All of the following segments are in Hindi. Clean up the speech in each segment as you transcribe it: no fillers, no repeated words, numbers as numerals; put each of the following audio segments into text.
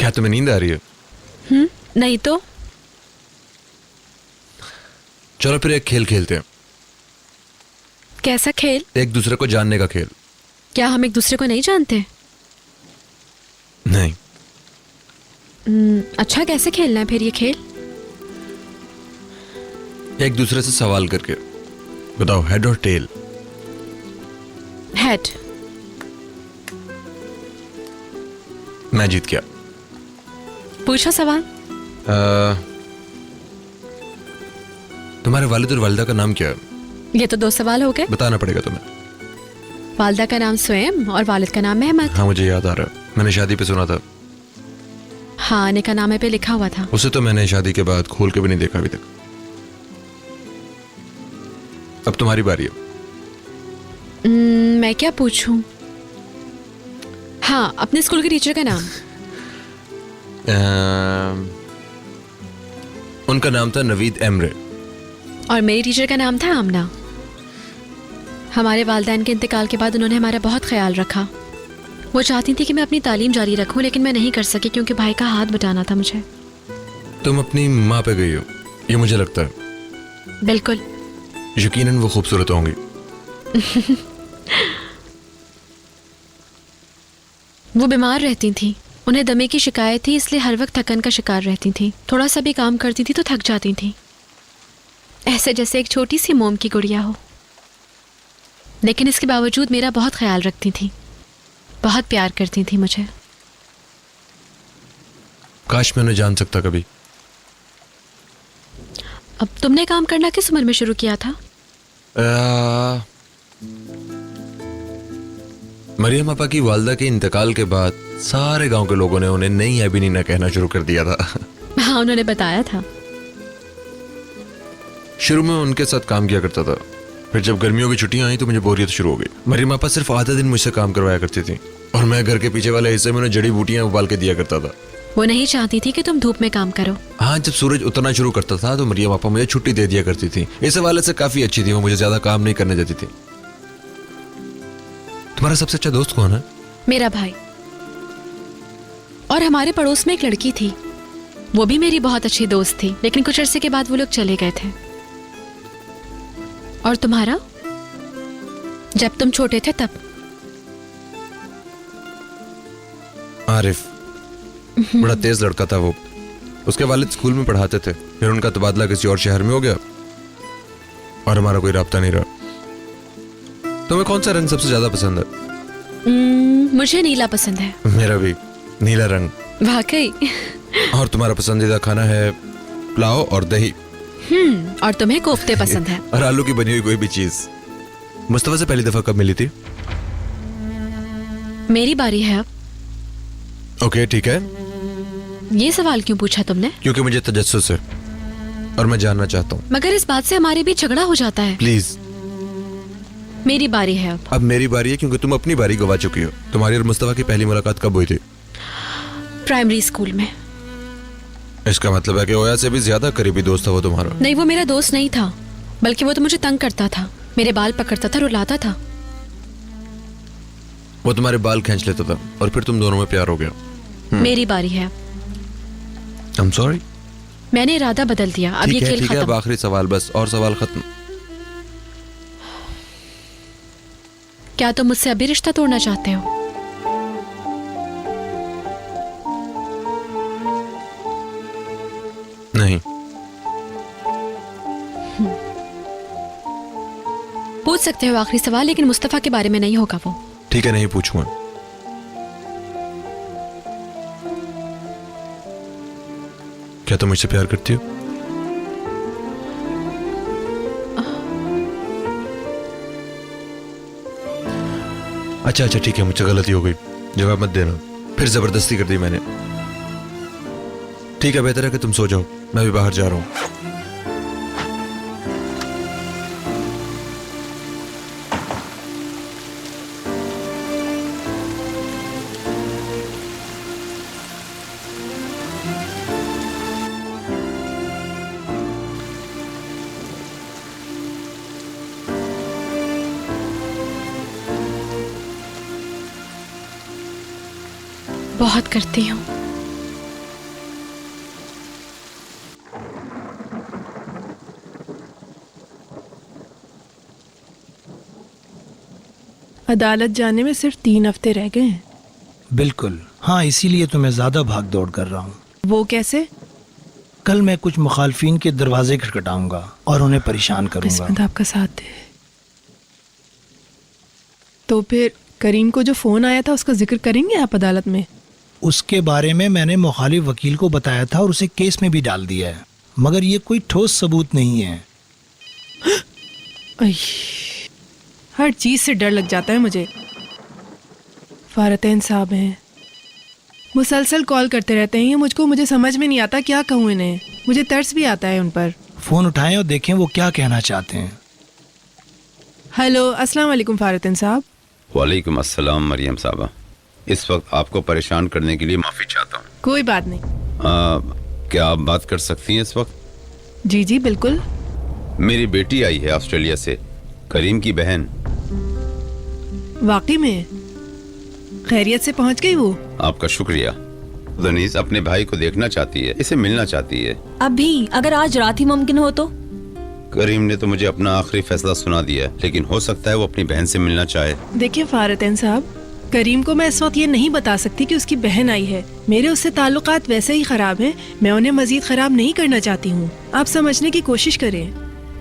क्या तुम्हें नींद आ रही है? नहीं तो। चलो फिर एक खेल खेलते हैं। कैसा खेल? एक दूसरे को जानने का खेल। क्या हम एक दूसरे को नहीं जानते? नहीं। अच्छा, कैसे खेलना है फिर ये खेल? एक दूसरे से सवाल करके बताओ, हेड और टेल। हेड। मैं जीत गया। पूछो सवाल। तुम्हारे वालिद और वालिदा का नाम क्या है? ये तो 2 सवाल हो गए। बताना पड़ेगा तुम्हें। वालिदा का नाम स्वयं और वालिद का नाम अहमद। हाँ, मुझे याद आ रहा है, मैंने शादी पे सुना था। हाँ, आने का नाम पे लिखा हुआ था। उसे तो मैंने शादी के बाद खोल के भी नहीं देखा अभी तक। अब तुम्हारी बारी है। मैं क्या पूछूं? हाँ, अपने स्कूल के टीचर का नाम। उनका नाम था नवीद एमरे। और मेरी टीचर का नाम था आमना। हमारे वालिदैन के इंतकाल के बाद उन्होंने हमारा बहुत ख्याल रखा। वो चाहती थी कि मैं अपनी तालीम जारी रखूं, लेकिन मैं नहीं कर सकी क्योंकि भाई का हाथ बटाना था मुझे। तुम अपनी माँ पे गई हो, ये मुझे लगता है। बिल्कुल। यकीनन वो खूबसूरत होंगी। वो बीमार रहती थी, उन्हें दमे की शिकायत थी, इसलिए हर वक्त थकन का शिकार रहती थी। थोड़ा सा भी काम करती थी तो थक जाती थी, ऐसे जैसे एक छोटी सी मोम की गुड़िया हो। लेकिन इसके बावजूद मेरा बहुत ख्याल रखती थी, बहुत प्यार करती थी मुझे। काश मैं उन्हें जान सकता कभी। अब तुमने काम करना किस उम्र में शुरू किया था? मरियम आपा की वालदा के इंतकाल के बाद सारे गांव के लोगों ने उन्हें नई अबीनीना कहना शुरू कर दिया था। हाँ, उन्होंने बताया था। शुरू में उनके साथ काम किया करता था, फिर जब गर्मियों की छुट्टियां आई तो मुझे बोरियत शुरू हो गई। मरियम आपा सिर्फ आधा दिन मुझसे काम करवाया करती थी और मैं घर के पीछे वाले हिस्से में उन्हें जड़ी बूटियां उबाल के दिया करता था। वो नहीं चाहती थी कि तुम धूप में काम करो। हाँ, जब सूरज उतरना शुरू करता था तो मरियम आपा मुझे छुट्टी दे दिया करती थी। इस हवाले से काफी अच्छी थी, वो मुझे ज्यादा काम नहीं करने देती थी। तुम्हारा सबसे अच्छा दोस्त कौन है? मेरा भाई। और हमारे पड़ोस में एक लड़की थी, वो भी मेरी बहुत अच्छी दोस्त थी, लेकिन कुछ अरसे के बाद वो लोग चले गए थे। और तुम्हारा? जब तुम छोटे थे तब? आरिफ, बड़ा तेज लड़का था वो। उसके वालिद स्कूल में पढ़ाते थे, फिर उनका तबादला किसी और शहर में हो गया और हमारा कोई राब्ता नहीं रहा। तुम्हें कौन सा रंग सबसे ज्यादा पसंद है? मुझे नीला पसंद है। मेरा भी नीला रंग। वाकई? और तुम्हारा पसंदीदा खाना है पुलाव और दही। और तुम्हें कोफ्ते पसंद है। और आलू की बनी हुई कोई भी चीज। मुस्तफा से पहली दफा कब मिली थी? मेरी बारी है अब। ओके, ठीक है। ये सवाल क्यों पूछा तुमने? क्योंकि मुझे तजस्सुस है और मैं जानना चाहता हूँ। मगर इस बात से हमारे बीच झगड़ा हो जाता है। प्लीज। मेरी बारी है अब। अब मेरी बारी है क्योंकि तुम अपनी बारी गवा चुकी हो। तुम्हारी और मुस्तफा की पहली मुलाकात कब हुई थी? प्राइमरी स्कूल में। इसका मतलब है कि ओया से भी ज्यादा करीबी दोस्त था वो तुम्हारा। नहीं, वो मेरा दोस्त नहीं था, बल्कि वो तो मुझे तंग करता था, मेरे बाल पकड़ता था, रुलाता था। वो तुम्हारे बाल खींच लेता था और फिर तुम दोनों में प्यार हो गया। मेरी बारी है। I am sorry. मैंने इरादा बदल दिया। अब ये खेल ठीक है, अब खत्म। आखिरी सवाल बस, और सवाल खत्म। क्या तुम मुझसे अभी रिश्ता तोड़ना चाहते हो? नहीं। पूछ सकते हो आखिरी सवाल, लेकिन मुस्तफा के बारे में नहीं होगा वो। ठीक है, नहीं पूछूंगा। क्या तुम मुझसे प्यार करती हो? अच्छा ठीक है, मुझसे गलती हो गई, जवाब मत देना। फिर जबरदस्ती कर दी मैंने। ठीक है, बेहतर है कि तुम सो जाओ, मैं भी बाहर जा रहा हूं। बहुत करती हूँ। अदालत जाने में सिर्फ 3 हफ्ते रह गए हैं। बिल्कुल, हाँ, इसीलिए तो मैं ज़्यादा भाग दौड़ कर रहा हूँ। वो कैसे? कल मैं कुछ मुखालफिन के दरवाजे खटखटाऊंगा और उन्हें परेशान करूंगा। किस्मत आपका साथ दे। तो फिर करीम को जो फ़ोन आया था उसका जिक्र करेंगे आप अदालत में? उसके बारे में मैंने मुखालिफ वकील को बताया था और उसे केस में भी डाल दिया है, मगर ये कोई ठोस सबूत नहीं है। आई, हर चीज़ से डर लग जाता है मुझे। फारतैन साहब हैं, मुसलसल कॉल करते रहते हैं ये मुझको, मुझे समझ में नहीं आता क्या कहूँ इन्हें। मुझे तरस भी आता है उन पर। फ़ोन उठाएं और देखें वो क्या कहना चाहते हैं। हेलो, अस्सलाम वालेकुम फारतैन साहब। वालेकुम अस्सलाम मरियम साहबा। इस वक्त आपको परेशान करने के लिए माफ़ी चाहता हूँ। कोई बात नहीं। क्या आप बात कर सकती हैं इस वक्त? जी जी बिल्कुल। मेरी बेटी आई है ऑस्ट्रेलिया से, करीम की बहन। वाकई में खैरियत से पहुंच गई वो? आपका शुक्रिया। दनीस अपने भाई को देखना चाहती है, इसे मिलना चाहती है। अभी अगर आज रात ही मुमकिन हो तो? करीम ने तो मुझे अपना आखिरी फैसला सुना दिया है, लेकिन हो सकता है वो अपनी बहन से मिलना चाहे। देखिए फारतैन साहब, करीम को मैं इस वक्त ये नहीं बता सकती कि उसकी बहन आई है। मेरे उससे ताल्लुकात वैसे ही खराब हैं, मैं उन्हें मजीद खराब नहीं करना चाहती हूँ। आप समझने की कोशिश करें।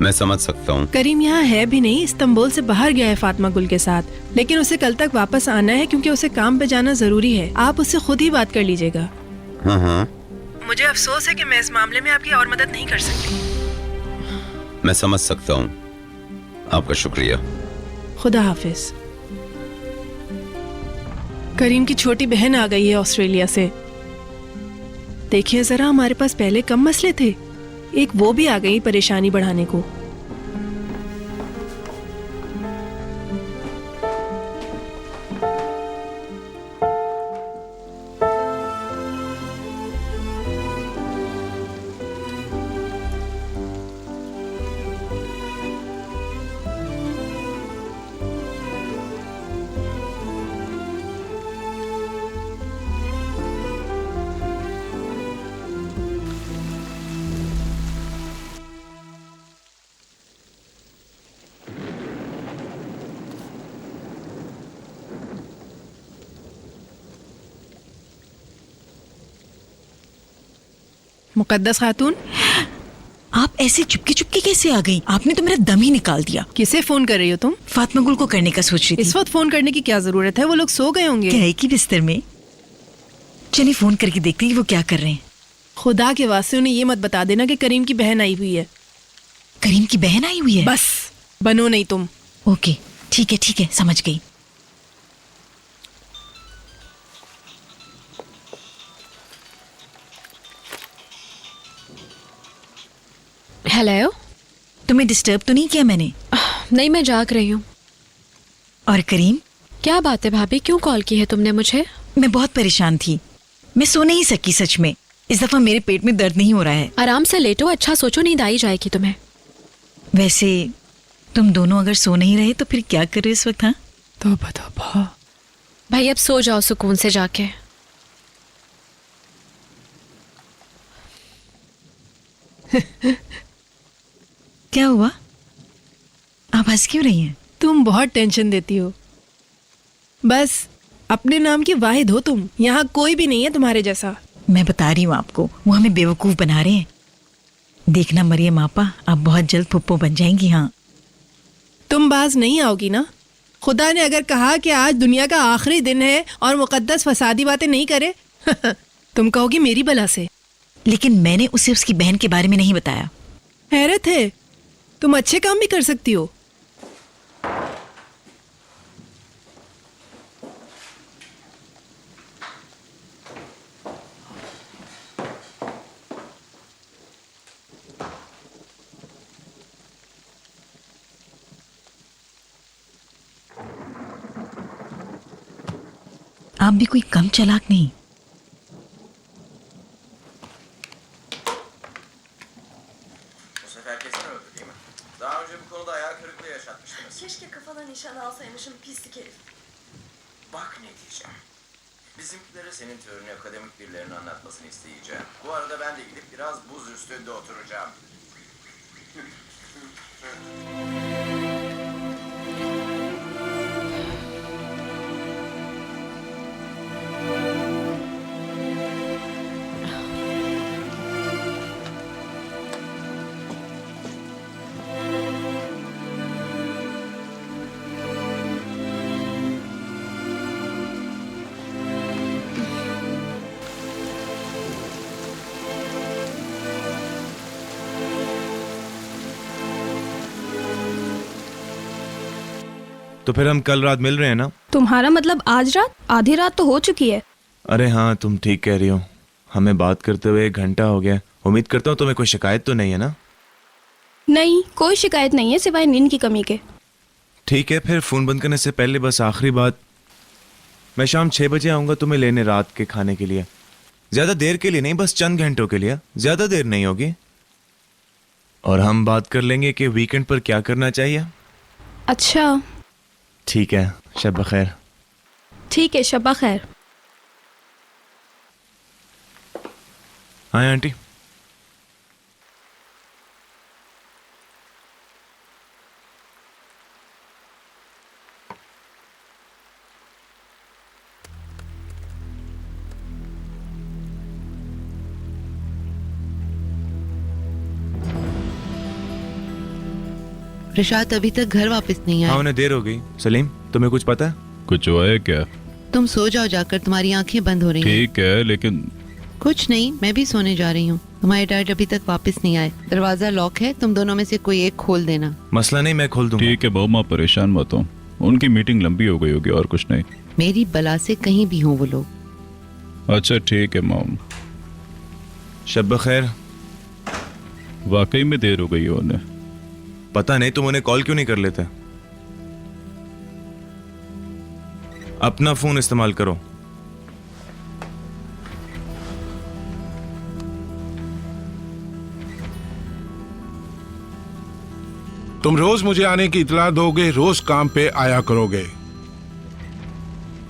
मैं समझ सकता हूँ। करीम यहाँ है भी नहीं, इस्तांबुल से बाहर गया है फातिमा गुल के साथ, लेकिन उसे कल तक वापस आना है क्योंकि उसे काम पे जाना जरूरी है। आप उससे खुद ही बात कर लीजिएगा। हाँ हाँ, मुझे अफसोस है कि मैं इस मामले में आपकी और मदद नहीं कर सकती। मैं समझ सकता हूँ। आपका शुक्रिया। खुदा हाफिज। करीम की छोटी बहन आ गई है ऑस्ट्रेलिया से। देखिए जरा, हमारे पास पहले कम मसले थे, एक वो भी आ गई परेशानी बढ़ाने को। मुकद्दस खातून, आप ऐसे चुपके चुपके कैसे आ गई? आपने तो मेरा दम ही निकाल दिया। किसे फोन कर रही हो तुम? फातिमा गुल को करने का सोच रही थी। इस वक्त फोन करने की क्या जरूरत है? वो लोग सो गए होंगे। क्या है कि बिस्तर में? चलिए फोन करके देखते हैं कि वो क्या कर रहे हैं। खुदा के वास्ते उन्हें ये मत बता देना कि करीम की बहन आई हुई है। करीम की बहन आई हुई है? बस बनो नहीं तुम। ओके, ठीक है, समझ गई। हेलो। तुम्हें डिस्टर्ब तो नहीं किया मैंने? नहीं, मैं जाग रही हूँ। और करीम? क्या बात है भाभी, क्यों कॉल की है तुमने मुझे? मैं बहुत परेशान थी, मैं सो नहीं सकी। सच में इस दफा मेरे पेट में दर्द नहीं हो रहा है। आराम से लेटो, अच्छा सोचो, नींद आई जाएगी तुम्हें। वैसे तुम दोनों अगर सो नहीं रहे तो फिर क्या कर रहे हो इस वक्त? हाँ, तौबा। भाई अब सो जाओ सुकून से जाके। क्या हुआ? आप हंस क्यों रही हैं? तुम बहुत टेंशन देती हो। बस अपने नाम की वाहिद हो तुम, यहाँ कोई भी नहीं है तुम्हारे जैसा। मैं बता रही हूँ आपको, वो हमें बेवकूफ बना रहे हैं। देखना मरियम आपा, आप बहुत जल्द फुप्पो बन जाएंगी। हाँ, तुम बाज नहीं आओगी ना? खुदा ने अगर कहा कि आज दुनिया का आखिरी दिन है और मुकद्दस फसादी बातें नहीं करे तुम कहोगी मेरी बला से। लेकिन मैंने उसे उसकी बहन के बारे में नहीं बताया। हैरत है, तुम अच्छे काम भी कर सकती हो। आप भी कोई कम चालाक नहीं। Bu sefer kesin öldü değil mi? Daha önce bu konuda hayal kırıklığı yaşatmıştınız. Keşke kafana nişan alsaymışım pislik herif. Bak ne diyeceğim. Bizimkilere senin teorini akademik birilerinin anlatmasını isteyeceğim. Bu arada ben de gidip biraz buz üstünde oturacağım. तो फिर हम कल रात मिल रहे हैं ना? तुम्हारा मतलब आज रात? आधी रात तो हो चुकी है। अरे हाँ, तुम ठीक कह रही हो। हमें बात करते हुए 1 घंटा हो गया। उम्मीद करता हूँ तुम्हें कोई शिकायत तो नहीं है ना? नहीं, कोई शिकायत नहीं है सिवाय नींद की कमी के। ठीक है, फिर फ़ोन बंद करने से पहले बस आखिरी बात, मैं शाम 6 बजे आऊँगा तुम्हें लेने रात के खाने के लिए। ज़्यादा देर के लिए नहीं, बस चंद घंटों के लिए, ज़्यादा देर नहीं होगी। और हम बात कर लेंगे कि वीकेंड पर क्या करना चाहिए। अच्छा ठीक है, शब बखैर। ठीक है, शब्बा खैर। हाँ आंटी। रिशाद अभी तक घर वापस नहीं हाँ, आया। उन्हें देर हो गई। सलीम, तुम्हें कुछ पता है? कुछ हुआ है क्या? तुम सो जाओ जाकर, तुम्हारी आंखें बंद हो रही हैं। ठीक है, लेकिन कुछ नहीं, मैं भी सोने जा रही हूँ। तुम्हारे डैड अभी तक वापस नहीं आए। दरवाजा लॉक है, तुम दोनों में से कोई एक खोल देना। मसला नहीं, मैं खोल दूंगा। ठीक है बहुमा, परेशान मत हो। उनकी मीटिंग लंबी हो गई होगी और कुछ नहीं। मेरी बला से कहीं भी हो वो लोग। अच्छा ठीक है मॉम। शब बखैर। वाकई में देर हो गई है उन्हें। पता नहीं, तुम उन्हें कॉल क्यों नहीं कर लेते? अपना फोन इस्तेमाल करो। तुम रोज मुझे आने की इतला दोगे, रोज काम पे आया करोगे।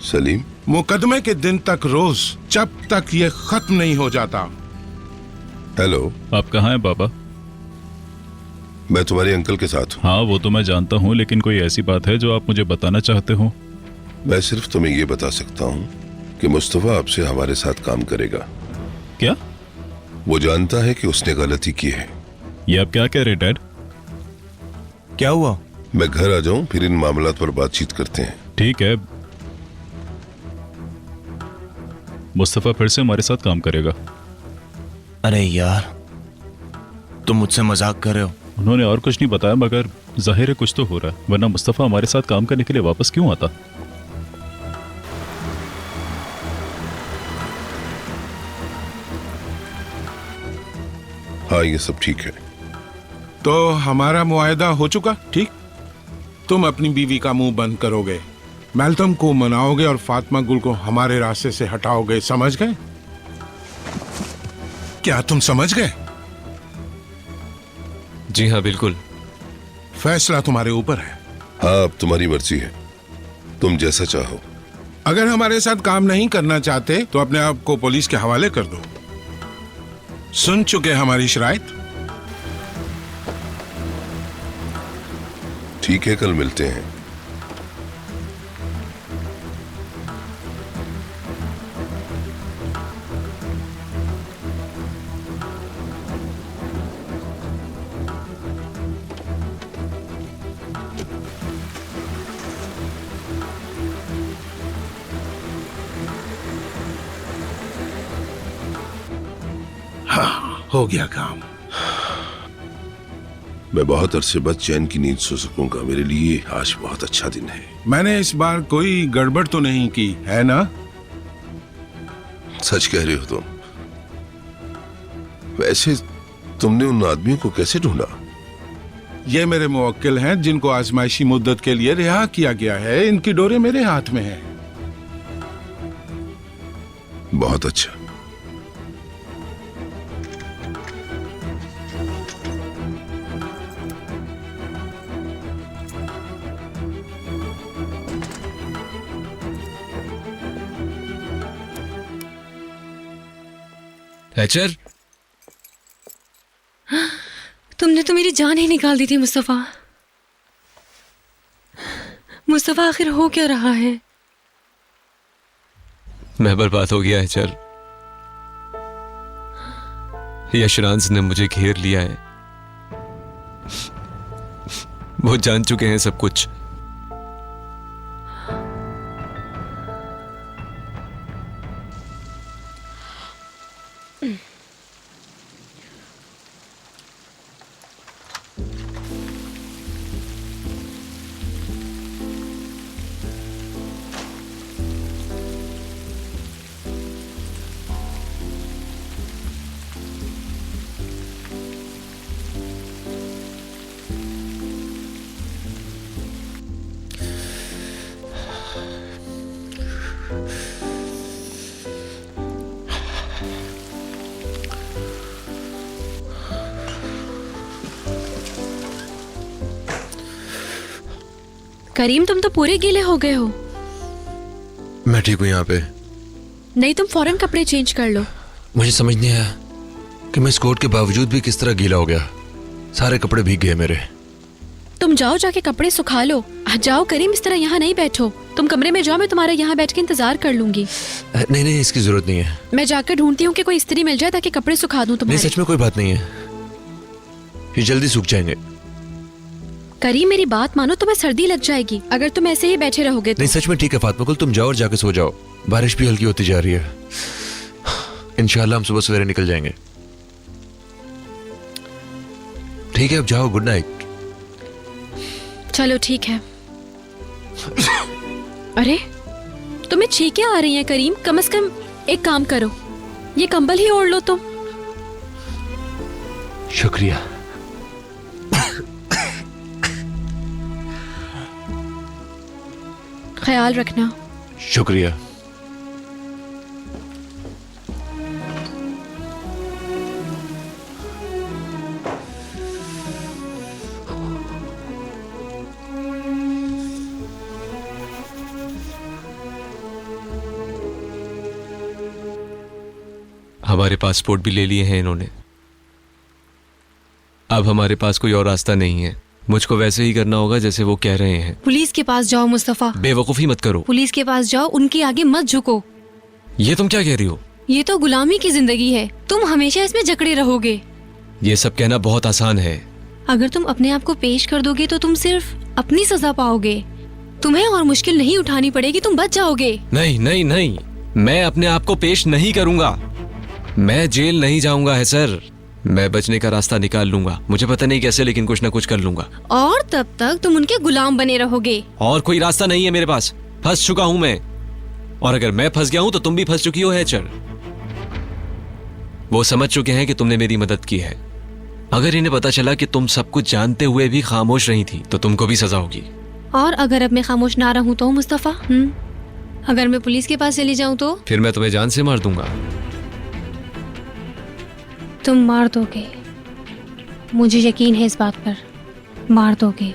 सलीम, मुकदमे के दिन तक रोज, जब तक ये खत्म नहीं हो जाता। हेलो, आप कहाँ हैं बाबा? मैं तुम्हारे अंकल के साथ हूँ। हाँ वो तो मैं जानता हूँ, लेकिन कोई ऐसी बात है जो आप मुझे बताना चाहते हो? मैं सिर्फ तुम्हें ये बता सकता हूँ कि मुस्तफा आपसे हमारे साथ काम करेगा। क्या? वो जानता है कि उसने गलती की है। ये आप क्या कह रहे डैड? क्या हुआ? मैं घर आ जाऊं, फिर इन मामलात पर बातचीत करते हैं। ठीक है, मुस्तफा फिर से हमारे साथ काम करेगा। अरे यार, तुम मुझसे मजाक कर रहे हो? उन्होंने और कुछ नहीं बताया, मगर जाहिर है कुछ तो हो रहा है, वरना मुस्तफा हमारे साथ काम करने के लिए वापस क्यों आता? हाँ, ये सब ठीक है। तो हमारा मुआहदा हो चुका। ठीक, तुम अपनी बीवी का मुंह बंद करोगे, मैल्कम को मनाओगे और फातिमा गुल को हमारे रास्ते से हटाओगे। समझ गए? क्या तुम समझ गए? जी हाँ बिल्कुल। फैसला तुम्हारे ऊपर है। हाँ, अब तुम्हारी मर्जी है, तुम जैसा चाहो। अगर हमारे साथ काम नहीं करना चाहते तो अपने आप को पुलिस के हवाले कर दो। सुन चुके हमारी शराइत? ठीक है, कल मिलते हैं। हाँ, हो गया काम। मैं बहुत अरसे बाद चैन की नींद सो सकूंगा। मेरे लिए आज बहुत अच्छा दिन है। मैंने इस बार कोई गड़बड़ तो नहीं की है ना? सच कह रहे हो तुम। वैसे तुमने उन आदमियों को कैसे ढूंढा? ये मेरे मुवक्किल हैं जिनको आजमाइशी मुद्दत के लिए रिहा किया गया है। इनकी डोरे मेरे हाथ में है। बहुत अच्छा। हैचर, तुमने तो मेरी जान ही निकाल दी थी मुस्तफा। मुस्तफा आखिर हो क्या रहा है? मैं बर्बाद हो गया हैचर। यशरांस ने मुझे घेर लिया है। वो जान चुके हैं सब कुछ। करीम तुम तो पूरे गीले हो गए हो। मैं ठीक हूँ यहाँ पे। नहीं, तुम फौरन कपड़े चेंज कर लो। मुझे समझ नहीं आया कि मैं इस कोट के बावजूद भी किस तरह गीला हो गया। सारे कपड़े भीग गए मेरे। तुम जाओ, जाके कपड़े सुखा लो। जाओ करीम, इस तरह यहाँ नहीं बैठो। तुम कमरे में जाओ, मैं तुम्हारे यहाँ बैठ के इंतजार कर लूंगी। नहीं नहीं, इसकी जरूरत नहीं है। मैं जाकर ढूंढती हूँ कि कोई इस्त्री मिल जाए ताकि कपड़े सुखा दूं नहीं, तुम्हारे। सच में कोई बात नहीं है, ये जल्दी सूख जाएंगे। करीम मेरी बात मानो, तुम्हें सर्दी लग जाएगी अगर तुम ऐसे ही बैठे रहोगे तो। नहीं सच में ठीक है फातिमा कुल, तुम जाओ और जाके सो जाओ। बारिश भी हल्की होती जा रही है। इंशाल्लाह हम सुबह सवेरे निकल जाएंगे। ठीक है, अब जाओ। Good night. चलो ठीक है। अरे तुम्हें छींकें आ रही हैं करीम, कम से कम एक काम करो, ये कंबल ही ओढ़ लो तुम। शुक्रिया। ख्याल रखना। शुक्रिया। हमारे पासपोर्ट भी ले लिए हैं इन्होंने। अब हमारे पास कोई और रास्ता नहीं है। मुझको वैसे ही करना होगा जैसे वो कह रहे हैं। पुलिस के पास जाओ मुस्तफा। बेवकूफी मत करो। पुलिस के पास जाओ, उनके आगे मत झुको। ये तुम क्या कह रही हो? ये तो गुलामी की जिंदगी है, तुम हमेशा इसमें जकड़े रहोगे। ये सब कहना बहुत आसान है। अगर तुम अपने आप को पेश कर दोगे तो तुम सिर्फ अपनी सजा पाओगे। तुम्हें और मुश्किल नहीं उठानी पड़ेगी, तुम बच जाओगे। नहीं नहीं नहीं, मैं अपने आप को पेश नहीं करूंगा। मैं जेल नहीं जाऊंगा है सर। मैं बचने का रास्ता निकाल लूंगा। मुझे पता नहीं कैसे, लेकिन कुछ ना कुछ कर लूंगा। और तब तक तुम उनके गुलाम बने रहोगे। और कोई रास्ता नहीं है मेरे पास। फंस चुका हूं मैं। और अगर मैं फंस गया हूं तो तुम भी फंस चुकी हो हैचर। वो समझ चुके हैं कि तुमने मेरी मदद की है। अगर इन्हें पता चला कि तुम सब कुछ जानते हुए भी खामोश रही थी तो तुमको भी सजा होगी। और अगर अब मैं खामोश ना रहूं तो मुस्तफा, अगर मैं पुलिस के पास चली जाऊं तो फिर मैं तुम्हें जान से मार दूंगा। तुम मार दोगे, मुझे यकीन है इस बात पर, मार दोगे।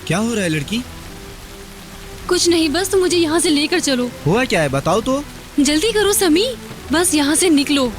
क्या हो रहा है लड़की? कुछ नहीं, बस तुम मुझे यहाँ से लेकर चलो। हुआ क्या है बताओ तो। जल्दी करो समी, बस यहाँ से निकलो।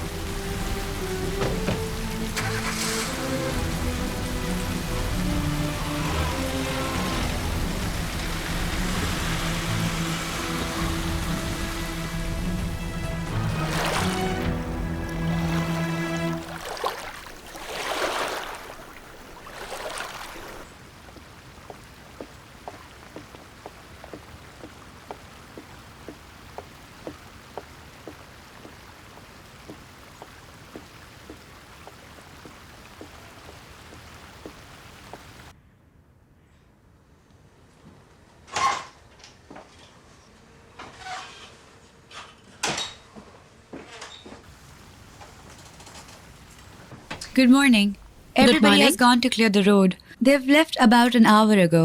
Good morning. Everybody morning. has gone to clear the road. They've left about an hour ago.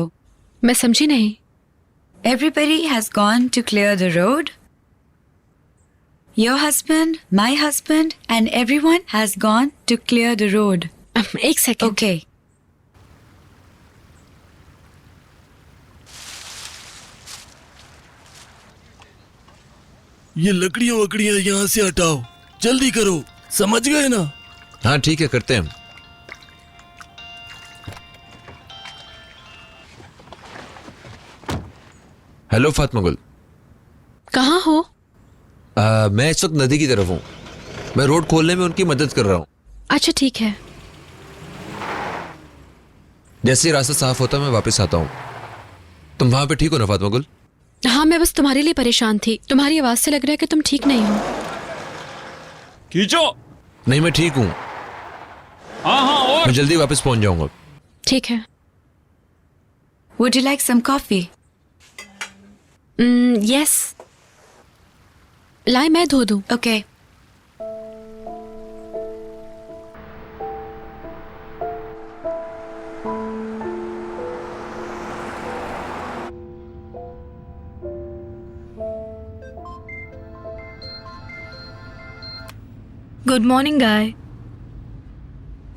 मैं समझी नहीं। Everybody has gone to clear the road. Your husband, my husband, and everyone has gone to clear the road. एक सेकंड। Okay. ये लकड़ियां वकड़ियां यहाँ से हटाओ, जल्दी करो, समझ गए ना? हाँ ठीक है, करते हैं। हेलो फातिमा गुल। कहाँ हो? मैं इस वक्त नदी की तरफ हूँ। मैं रोड खोलने में उनकी मदद कर रहा हूँ। अच्छा ठीक है। जैसे ही रास्ता साफ होता मैं वापस आता हूँ। तुम वहां पे ठीक हो ना फातिमा गुल? हाँ, मैं बस तुम्हारे लिए परेशान थी। तुम्हारी आवाज से लग रहा है कि तुम ठीक नहीं हो। खींचो। नहीं, मैं ठीक हूँ। मैं जल्दी वापस पहुंच जाऊंगा। ठीक है। Would you like some coffee? Yes. लाए मैं धो दूं। Okay. गुड मॉर्निंग गाय।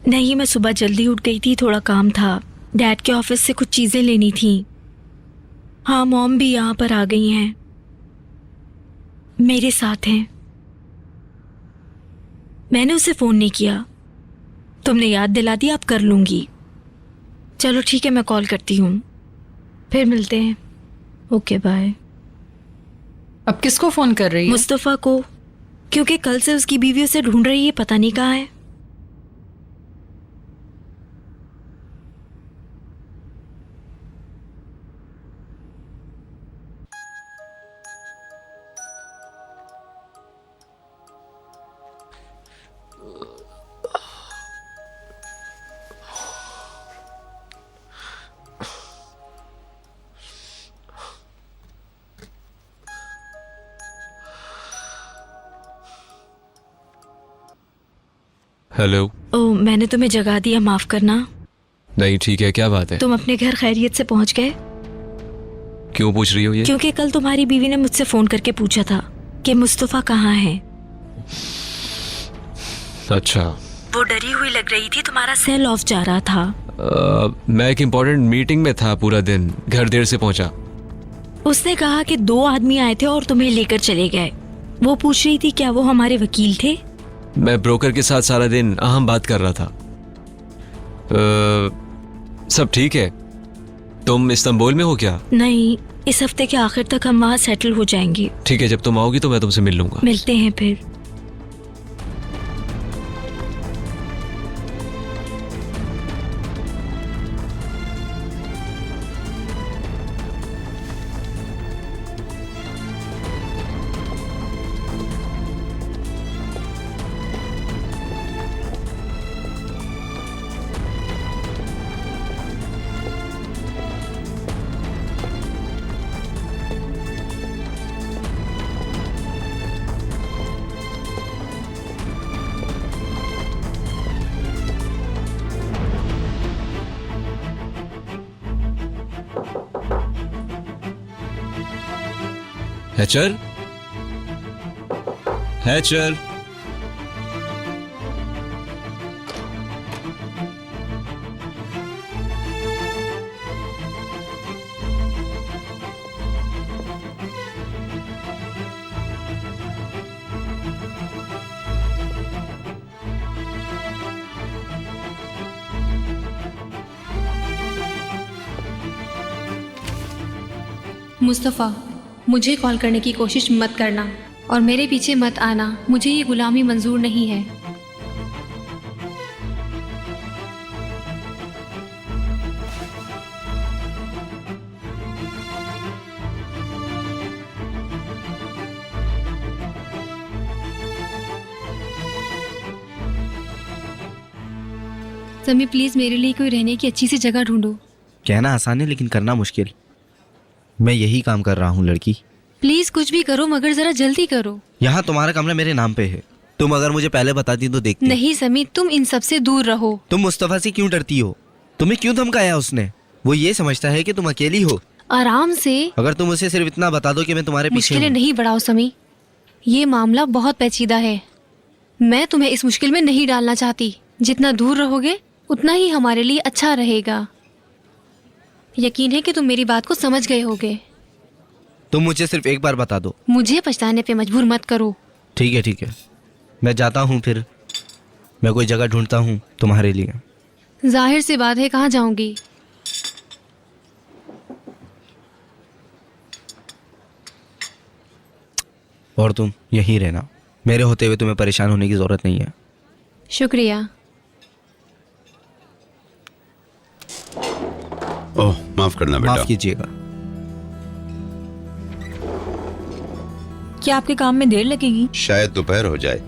नहीं, मैं सुबह जल्दी उठ गई थी, थोड़ा काम था। डैड के ऑफिस से कुछ चीज़ें लेनी थी। हाँ, मॉम भी यहाँ पर आ गई हैं, मेरे साथ हैं। मैंने उसे फ़ोन नहीं किया, तुमने याद दिला दी, अब कर लूँगी। चलो ठीक है, मैं कॉल करती हूँ, फिर मिलते हैं। Okay bye. अब किसको फ़ोन कर रही है? मुस्तफ़ा को, क्योंकि कल से उसकी बीवी उसे ढूंढ रही है, पता नहीं कहाँ है। हेलो। ओह, मैंने तुम्हें जगा दिया, माफ करना। नहीं ठीक है, क्या बात है? तुम अपने घर खैरियत से पहुंच गए? क्यों पूछ रही हो ये? क्योंकि कल तुम्हारी बीवी ने मुझसे फोन करके पूछा था कि मुस्तफ़ा कहाँ है। अच्छा। वो डरी हुई लग रही थी, तुम्हारा सेल ऑफ जा रहा था। मैं एक इम्पोर्टेंट मीटिंग में था पूरा दिन, घर देर से पहुंचा। उसने कहा कि 2 आदमी आए थे और तुम्हें लेकर चले गए। वो पूछ रही थी क्या वो हमारे वकील थे? मैं ब्रोकर के साथ सारा दिन अहम बात कर रहा था। सब ठीक है। तुम इस्तांबुल में हो क्या? नहीं, इस हफ्ते के आखिर तक हम वहाँ सेटल हो जाएंगे। ठीक है, जब तुम आओगी तो मैं तुमसे मिल लूंगा। मिलते हैं फिर। हैचर, हैचर, मुस्तफ़ा, मुझे कॉल करने की कोशिश मत करना और मेरे पीछे मत आना। मुझे ये गुलामी मंजूर नहीं है। समी, प्लीज मेरे लिए कोई रहने की अच्छी सी जगह ढूंढो। कहना आसान है लेकिन करना मुश्किल। मैं यही काम कर रहा हूँ लड़की। प्लीज कुछ भी करो मगर जरा जल्दी करो। यहाँ तुम्हारा कमरा मेरे नाम पे है। तुम अगर मुझे पहले बताती तो देखती। नहीं समी, तुम इन सब से दूर रहो। तुम मुस्तफा से क्यों डरती हो? तुम्हें क्यों धमकाया उसने? वो ये समझता है कि तुम अकेली हो। आराम से। अगर तुम उसे सिर्फ इतना बता दो कि मैं तुम्हारे पीछे मुश्किलें हूँ। नहीं बढ़ाओ समी, ये मामला बहुत पेचीदा है। मैं तुम्हें इस मुश्किल में नहीं डालना चाहती। जितना दूर रहोगे उतना ही हमारे लिए अच्छा रहेगा। यकीन है कि तुम मेरी बात को समझ गए होगे। तुम मुझे सिर्फ एक बार बता दो। मुझे पछताने पे मजबूर मत करो। ठीक है, मैं जाता हूँ। फिर मैं कोई जगह ढूंढता हूँ तुम्हारे लिए। जाहिर सी बात है, कहाँ जाऊंगी? और तुम यहीं रहना। मेरे होते हुए तुम्हें परेशान होने की जरूरत नहीं है। शुक्रिया। ओह, माफ करना बेटा। माफ कीजिएगा। क्या आपके काम में देर लगेगी? शायद दोपहर हो जाए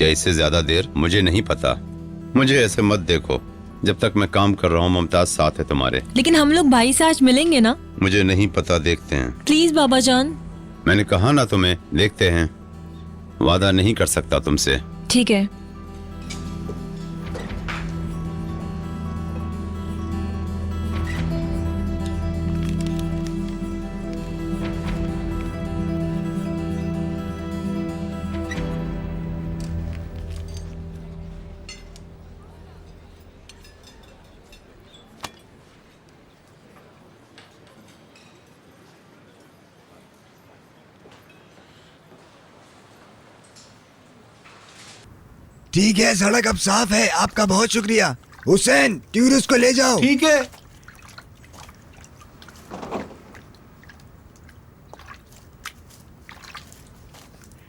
या इससे ज्यादा देर, मुझे नहीं पता। मुझे ऐसे मत देखो। जब तक मैं काम कर रहा हूँ मुमताज साथ है तुम्हारे। लेकिन हम लोग भाई से आज मिलेंगे ना? मुझे नहीं पता, देखते हैं। प्लीज बाबा जान। मैंने कहा ना तुम्हें, देखते हैं। वादा नहीं कर सकता तुमसे। ठीक है। ठीक है, सड़क अब साफ है। आपका बहुत शुक्रिया। हुसैन, टूरिस्ट को ले जाओ। ठीक है।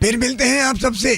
फिर मिलते हैं आप सबसे।